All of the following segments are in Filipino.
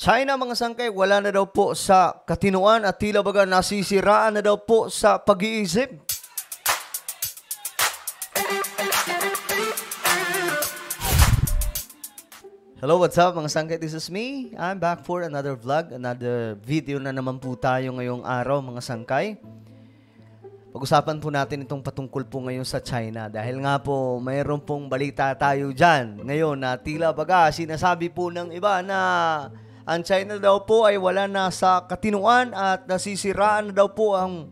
China mga sangkay, wala na daw po sa katinuan at tila baga nasisiraan na daw po sa pag-iisip. Hello, what's up mga sangkay? This is me. I'm back for another vlog, another video na naman po tayo ngayong araw mga sangkay. Pag-usapan po natin itong patungkol po ngayon sa China dahil nga po mayroon pong balita tayo dyan ngayon na tila baga sinasabi po ng iba na ang China daw po ay wala na sa katinuan at nasisiraan na daw po ang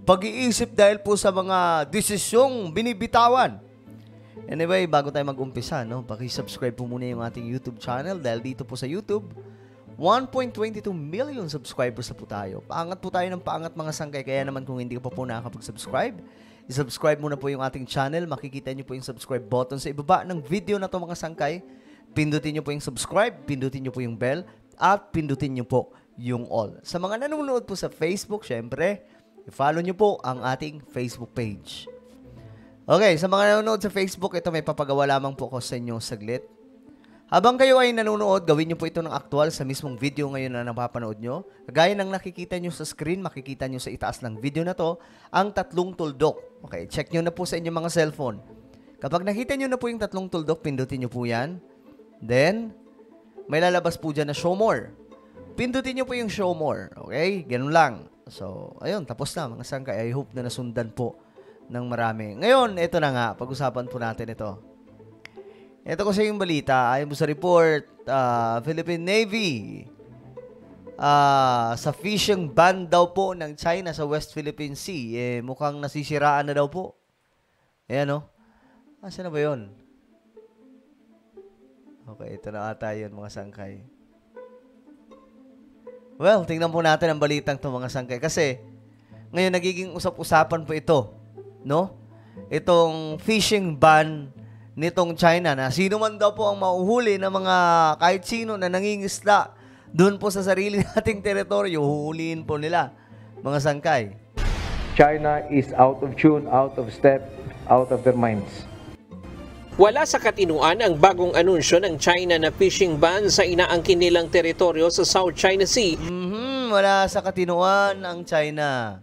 pag-iisip dahil po sa mga desisyong binibitawan. Anyway, bago tayo mag-umpisa, no, paki-subscribe po muna yung ating YouTube channel dahil dito po sa YouTube, 1.22 million subscribers na po tayo. Paangat po tayo ng paangat mga sangkay. Kaya naman kung hindi ka pa po nakakapag-subscribe, i-subscribe muna po yung ating channel. Makikita nyo po yung subscribe button sa ibaba ng video na to mga sangkay. Pindutin nyo po yung subscribe, pindutin nyo po yung bell, at pindutin nyo po yung all. Sa mga nanonood po sa Facebook, syempre, i-follow nyo po ang ating Facebook page. Okay, sa mga nanonood sa Facebook, ito may papagawa lamang po ko sa inyo saglit. Habang kayo ay nanonood, gawin nyo po ito ng aktual sa mismong video ngayon na napapanood nyo. Gaya ng nakikita nyo sa screen, makikita nyo sa itaas ng video na to, ang tatlong tuldok. Okay, check nyo na po sa inyong mga cellphone. Kapag nakita nyo na po yung tatlong tuldok, pindutin nyo po yan. Then, may lalabas po dyan na show more. Pindutin nyo po yung show more. Okay? Ganun lang. So, ayun, tapos na mga sangkay. I hope na nasundan po ng marami. Ngayon, ito na nga. Pag-usapan po natin ito. Ito kasi yung balita. Ayon po sa report, Philippine Navy sa fishing ban daw po ng China sa West Philippine Sea. Mukhang nasisiraan na daw po. Ayan o. Asa na ba yun? Okay, ito na ata yun mga sangkay. Well, tingnan po natin ang balitang ito mga sangkay. Kasi, ngayon nagiging usap-usapan po ito. No? Itong fishing ban nitong China na sino man daw po ang mauhuli ng mga kahit sino na nangingisda doon po sa sarili nating teritoryo, huhulihin po nila mga sangkay. China is out of tune, out of step, out of their minds. Wala sa katinuan ang bagong anunsyo ng China na fishing ban sa inaangkin nilang teritoryo sa South China Sea. Wala sa katinuan ang China.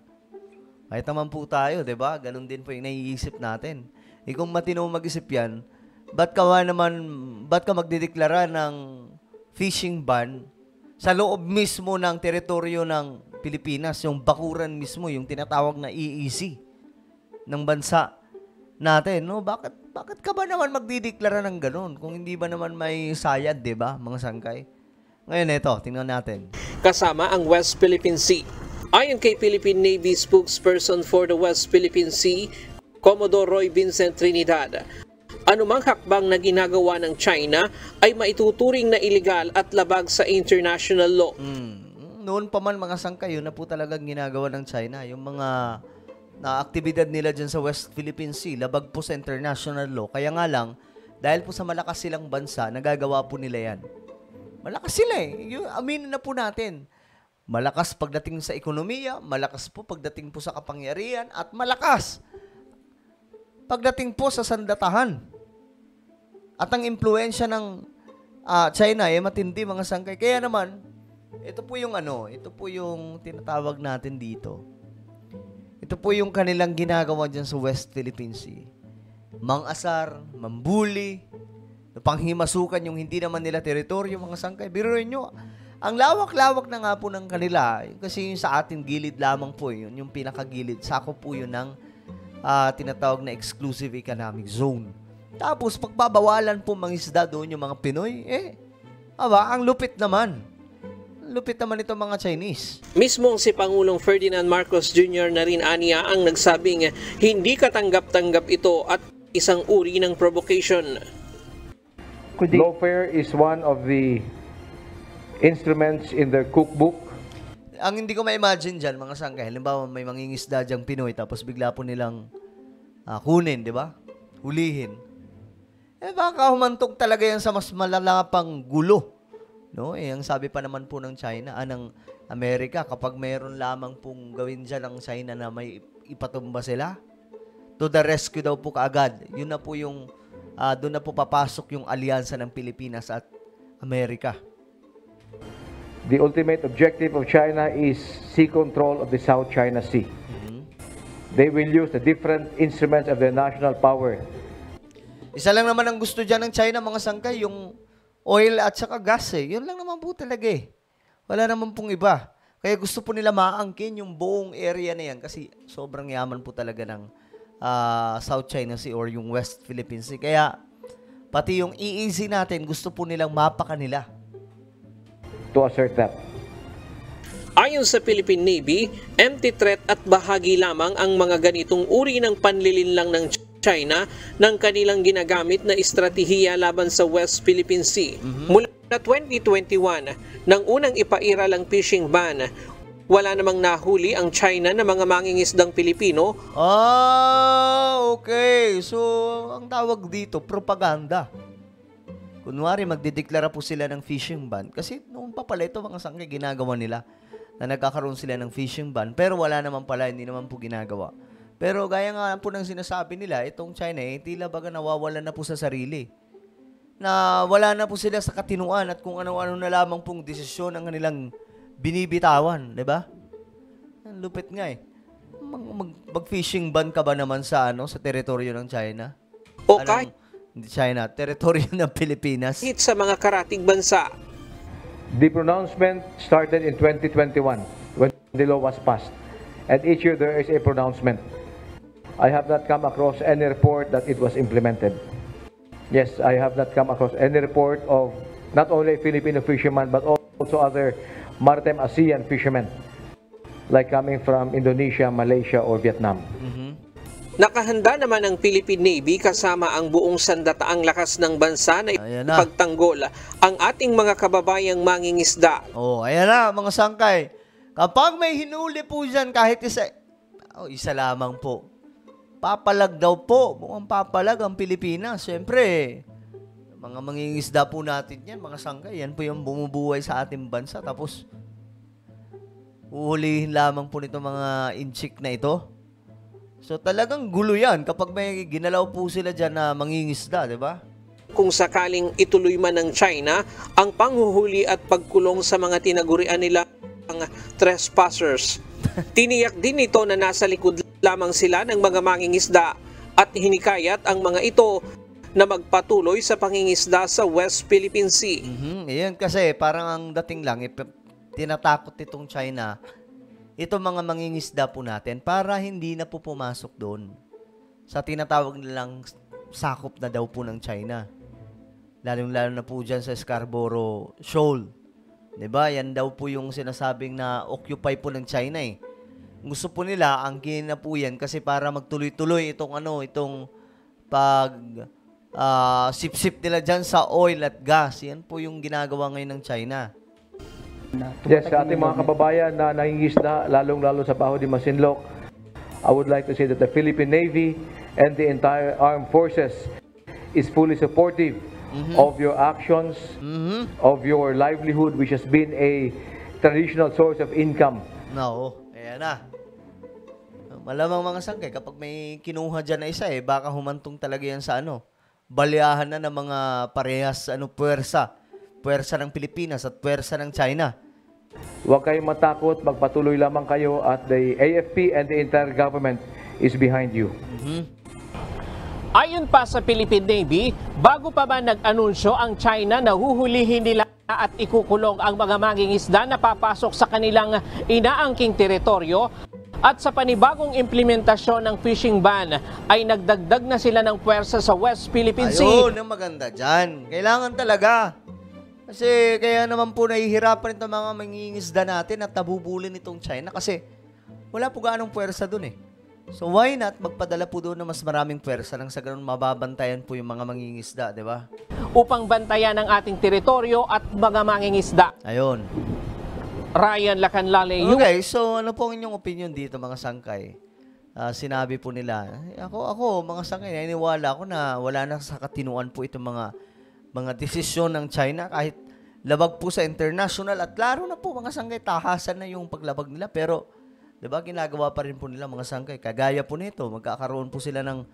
Kahit naman po tayo, diba? Ganun din po yung naiisip natin. Kung matino mag-isip yan, ba't ka magdideklara ng fishing ban sa loob mismo ng teritoryo ng Pilipinas, yung bakuran mismo, yung tinatawag na EEZ ng bansa natin, no? Bakit ka ba naman magdideklara ng ganun kung hindi ba naman may sayad, di ba, mga sangkay? Ngayon ito, tingnan natin. Kasama ang West Philippine Sea. Ayon kay Philippine Navy spokesperson for the West Philippine Sea, Commodore Roy Vincent Trinidad, anumang hakbang na ginagawa ng China ay maituturing na iligal at labag sa international law. Noon pa man mga sangkay, yun na po talagang ginagawa ng China. Yung mga na aktibidad nila dyan sa West Philippine Sea, labag po sa international law. Kaya nga lang, dahil po sa malakas silang bansa, nagagawa po nila yan. Malakas sila eh. Aminin na po natin. Malakas pagdating sa ekonomiya, malakas po pagdating po sa kapangyarihan, at malakas pagdating po sa sandatahan. At ang impluensya ng China ay matindi mga sangkay. Kaya naman, ito po yung tinatawag natin dito. Ito po yung kanilang ginagawa dyan sa West Philippine Sea. Mang-asar, mambuli, panghimasukan yung hindi naman nila teritoryo, mga sangkay. Biruin nyo, ang lawak-lawak na nga po ng kanila, kasi yung sa ating gilid lamang po yun, yung pinakagilid, sakop po yun ng tinatawag na exclusive economic zone. Tapos, pagbabawalan po mangisda doon yung mga Pinoy, ang lupit naman. Lupit naman ito mga Chinese. Mismong si Pangulong Ferdinand Marcos Jr. na rin aniya ang nagsabing hindi katanggap-tanggap ito at isang uri ng provocation. Lawfare is one of the instruments in their cookbook. Ang hindi ko ma-imagine dyan, mga sangkay, halimbawa may mangingisda dyang Pinoy tapos bigla po nilang kunin, di ba? Hulihin. Baka humantog talaga yan sa mas malala pang gulo. No, ang sabi pa naman po ng China, ng Amerika, kapag mayroon lamang pong gawin dyan ng China na may ipatumba sila, to the rescue daw po kaagad. Yun na po yung, doon na po papasok yung alyansa ng Pilipinas at Amerika. The ultimate objective of China is sea control of the South China Sea. They will use the different instruments of their national power. Isa lang naman ang gusto dyan ng China, mga sangkay, yung oil at saka gas eh. Yun lang naman po talaga eh. Wala naman pong iba. Kaya gusto po nila maangkin yung buong area na yan kasi sobrang yaman po talaga ng South China Sea or yung West Philippine Sea. Kaya pati yung EEZ natin, gusto po nilang mapaka nila. To assert that. Ayon sa Philippine Navy, empty threat at bahagi lamang ang mga ganitong uri ng panlilinlang ng China ng kanilang ginagamit na estratehiya laban sa West Philippine Sea. Mula 2021, nang unang ipaira lang fishing ban, wala namang nahuli ang China na mga mangingisdang Pilipino. Okay. So, ang tawag dito, propaganda. Kunwari, magdideklara po sila ng fishing ban. Kasi noon pa pala ito, mga sangkay, ginagawa nila na nagkakaroon sila ng fishing ban. Pero wala naman pala, hindi naman po ginagawa. Pero gaya nga po ng sinasabi nila, itong China, tila baga nawawalan na po sa sarili. Na wala na po sila sa katinuan at kung ano-ano na lamang pong desisyon ang kanilang binibitawan. Diba? Ang lupit nga eh. Mag-fishing ban ka ba naman sa teritoryo ng China? O kahit China, teritoryo ng Pilipinas. sa mga karatig bansa. The pronouncement started in 2021 when the law was passed. And each year there is a pronouncement. I have not come across any report that it was implemented. Yes, I have not come across any report of not only Filipino fishermen but also other maritime ASEAN fishermen like coming from Indonesia, Malaysia, or Vietnam. Nakahanda naman ang Philippine Navy kasama ang buong sandataang lakas ng bansa na ipagtanggol ang ating mga kababayang mangingisda. Ayan na mga sangkay. Kapag may hinuli po dyan kahit isa lamang po, papalag daw po. Mukhang papalag ang Pilipinas. Siyempre, mga mangingisda po natin yan, mga sangkay. Yan po yung bumubuhay sa ating bansa. Tapos, uhulihin lamang po nito mga inchik na ito. So talagang gulo yan kapag may ginalaw po sila dyan na mangingisda, di ba? Kung sakaling ituloy man ng China ang panghuhuli at pagkulong sa mga tinagurian nila ang trespassers. Tiniyak din ito na nasa likod lamang sila ng mga mangingisda at hinikayat ang mga ito na magpatuloy sa pangingisda sa West Philippine Sea. Iyan kasi parang ang dating lang, tinatakot itong China ito mga mangingisda po natin para hindi na po pumasok doon sa tinatawag nilang sakop na daw po ng China. Lalong-lalo na po dyan sa Scarborough Shoal. Diba? Yan daw po yung sinasabing na occupy po ng China eh. Gusto po nila, angkin na po yan kasi para magtuloy-tuloy itong sip-sip nila dyan sa oil at gas. Yan po yung ginagawa ngayon ng China. Yes, sa ating mga kababayan na nangingisda, lalong-lalo sa Baho de Masinloc, I would like to say that the Philippine Navy and the entire armed forces is fully supportive of your actions, of your livelihood, which has been a traditional source of income. Ayan na. Malamang mga sangkay, kapag may kinuha dyan na isa baka humantong talaga yan sa baliahan na ng mga parehas puwersa. Puwersa ng Pilipinas at puwersa ng China. Huwag kayong matakot, magpatuloy lamang kayo at the AFP and the entire government is behind you. Ayon pa sa Philippine Navy, bago pa ba nag-anunsyo ang China na huhulihin nila at ikukulong ang mga mangingisda na papasok sa kanilang inaangking teritoryo, at sa panibagong implementasyon ng fishing ban ay nagdagdag na sila ng puwersa sa West Philippine Sea. Ayun, ang maganda dyan. Kailangan talaga. Kasi kaya naman po nahihirapan itong mga mangingisda natin at nabubulin itong China kasi wala po gaanong puwersa dun So why not magpadala po doon na mas maraming puwersa nang sa ganun mababantayan po yung mga mangingisda, di ba? Upang bantayan ang ating teritoryo at mga mangingisda. Ayun. Ryan Lacanlale. Okay, so ano po ang inyong opinion dito mga sangkay? Sinabi po nila, ako mga sangkay, naniniwala ako na wala na sa katinuan po itong mga desisyon ng China kahit labag po sa international at laro na po mga sangkay, tahasan na yung paglabag nila pero diba ginagawa pa rin po nila mga sangkay. Kagaya po nito, magkakaroon po sila ng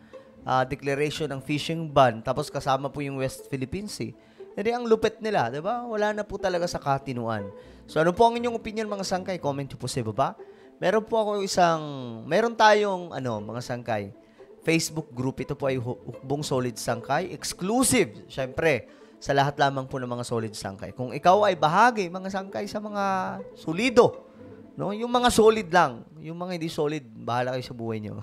declaration ng fishing ban tapos kasama po yung West Philippine Sea. Hindi ang lupit nila, di ba? Wala na po talaga sa katinuan. So ano po ang inyong opinion mga sangkay? Comment nyo po sa baba. Meron tayong mga sangkay, Facebook group. Ito po ay Hukbong Solid Sangkay. Exclusive, syempre, sa lahat lamang po ng mga solid sangkay. Kung ikaw ay bahagi, mga sangkay, sa mga solido, no? Yung mga solid lang, yung mga hindi solid, bahala kayo sa buhay nyo.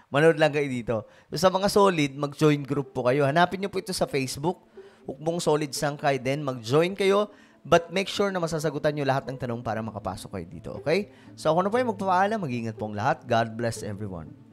Manood lang kayo dito. So, sa mga solid, mag-join group po kayo. Hanapin nyo po ito sa Facebook, Hukbong Solid Sangkay. Then, mag-join kayo. But make sure na masasagutan nyo lahat ng tanong para makapasok kayo dito. Okay? So, ako na po yung magpapaalam. Mag-iingat po ang lahat. God bless everyone.